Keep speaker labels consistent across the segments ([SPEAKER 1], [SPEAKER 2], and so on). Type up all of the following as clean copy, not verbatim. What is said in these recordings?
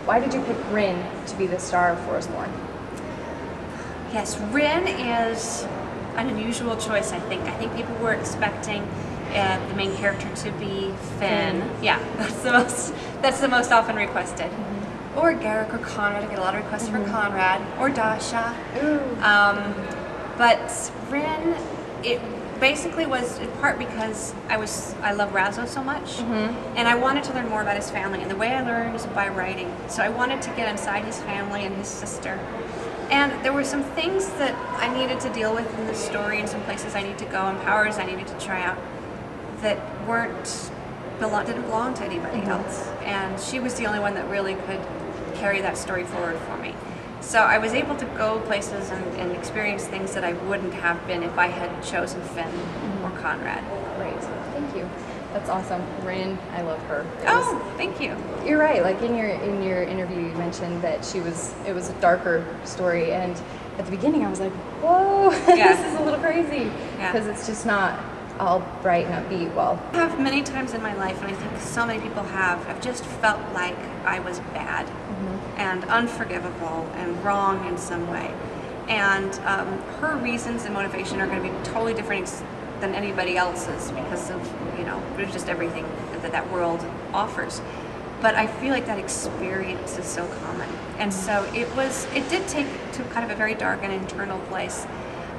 [SPEAKER 1] why did you pick Rin to be the star of Forestborn?
[SPEAKER 2] Yes, Rin is an unusual choice, I think. I think people were expecting the main character to be Finn. Yeah, that's the most often requested. Or Garrick or Conrad. I get a lot of requests for Conrad. Or Dasha. But Rin, it basically was in part because I love Razzo so much, and I wanted to learn more about his family, and the way I learned is by writing. So I wanted to get inside his family and his sister. And there were some things that I needed to deal with in the story, and some places I needed to go, and powers I needed to try out that didn't belong to anybody else. And she was the only one that really could carry that story forward for me. So I was able to go places and experience things that I wouldn't have been if I had chosen Finn or Conrad.
[SPEAKER 1] Great, thank you. That's awesome. Rin, I love her.
[SPEAKER 2] Thank you.
[SPEAKER 1] You're right. Like in your interview, you mentioned that it was a darker story, and at the beginning I was like, whoa, this is a little crazy, because it's just not all bright and upbeat. Well,
[SPEAKER 2] I have many times in my life, and I think so many people have, I've just felt like I was bad and unforgivable and wrong in some way. And her reasons and motivation are going to be totally different than anybody else's because of, there's just everything that world offers. But I feel like that experience is so common. And so it did take to kind of a very dark and internal place.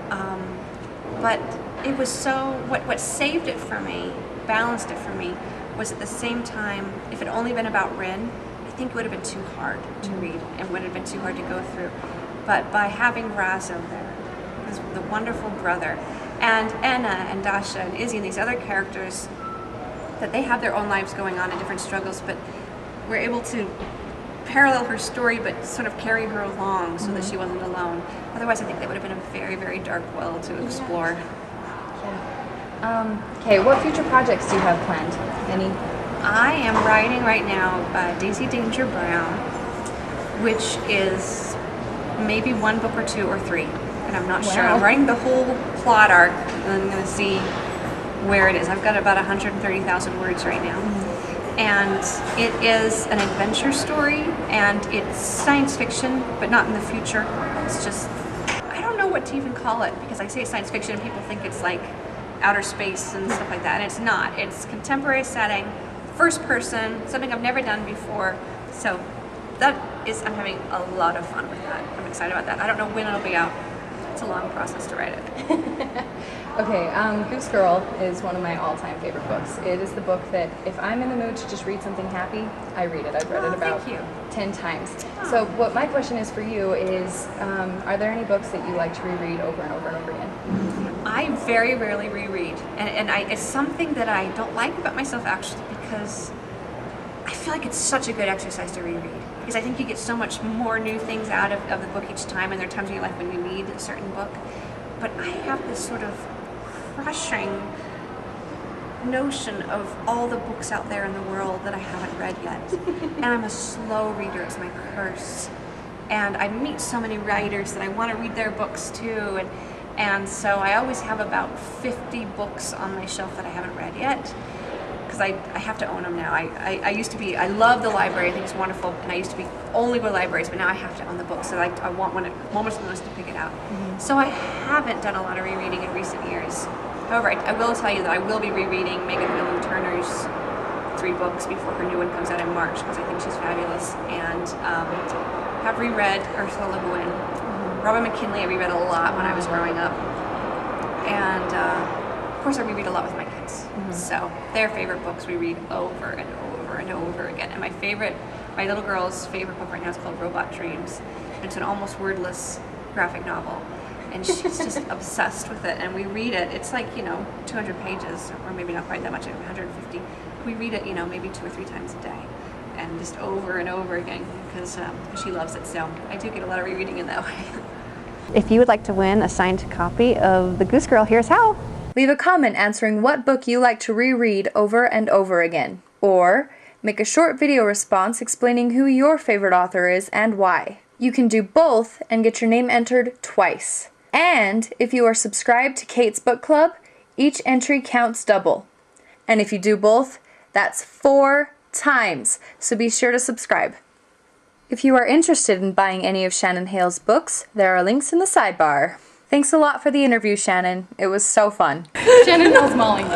[SPEAKER 2] But it was what saved it for me, balanced it for me, was at the same time, if it only been about Rin, I think it would have been too hard to read and would have been too hard to go through. But by having Razzo there, the wonderful brother, and Anna and Dasha and Izzy and these other characters, that they have their own lives going on and different struggles, but we're able to parallel her story but sort of carry her along so that she wasn't alone. Otherwise I think that would have been a very, very dark well to explore.
[SPEAKER 1] Okay, what future projects do you have planned? Any?
[SPEAKER 2] I am writing right now Daisy Danger Brown, which is maybe one book or two or three, and I'm not sure. I'm writing the whole plot arc, and I'm going to see where it is. I've got about 130,000 words right now. And it is an adventure story, and it's science fiction, but not in the future. It's just, I don't know what to even call it, because I say science fiction and people think it's like outer space and stuff like that, and it's not. It's contemporary setting, first person, something I've never done before. So I'm having a lot of fun with that. I'm excited about that. I don't know when it'll be out. It's a long process to write it.
[SPEAKER 1] Okay, Goose Girl is one of my all-time favorite books. It is the book that if I'm in the mood to just read something happy, I read it. I've read it about 10 times. So what my question is for you is, are there any books that you like to reread over and over and over again?
[SPEAKER 2] I very rarely reread, and it's something that I don't like about myself actually, because I feel like it's such a good exercise to reread, because I think you get so much more new things out of the book each time, and there are times in your life when you need a certain book. But I have this sort of crushing notion of all the books out there in the world that I haven't read yet. And I'm a slow reader, it's my curse. And I meet so many writers that I want to read their books too. And so I always have about 50 books on my shelf that I haven't read yet, because I have to own them now. I used to be, I love the library, I think it's wonderful, and I used to be only go to libraries, but now I have to own the books, so I want one almost notice to pick it out. So I haven't done a lot of rereading in recent years. However, I will tell you that I will be rereading Megan Whelan Turner's 3 books before her new one comes out in March, because I think she's fabulous, and have reread Ursula Le Guin. Robin McKinley I reread a lot when I was growing up, and of course I reread a lot with my kids. So their favorite books we read over and over and over again. And my little girl's favorite book right now is called Robot Dreams. It's an almost wordless graphic novel, and she's just obsessed with it. And we read it. It's like 200 pages, or maybe not quite that much, 150. We read it maybe 2 or 3 times a day, and just over and over again, because she loves it. So I do get a lot of rereading in that way.
[SPEAKER 3] If you would like to win a signed copy of The Goose Girl, here's how.
[SPEAKER 1] Leave a comment answering what book you like to reread over and over again. Or make a short video response explaining who your favorite author is and why. You can do both and get your name entered twice. And if you are subscribed to Kate's Book Club, each entry counts double. And if you do both, that's 4 times. So be sure to subscribe. If you are interested in buying any of Shannon Hale's books, there are links in the sidebar. Thanks a lot for the interview, Shannon. It was so fun.
[SPEAKER 4] Shannon Hale's mauling me.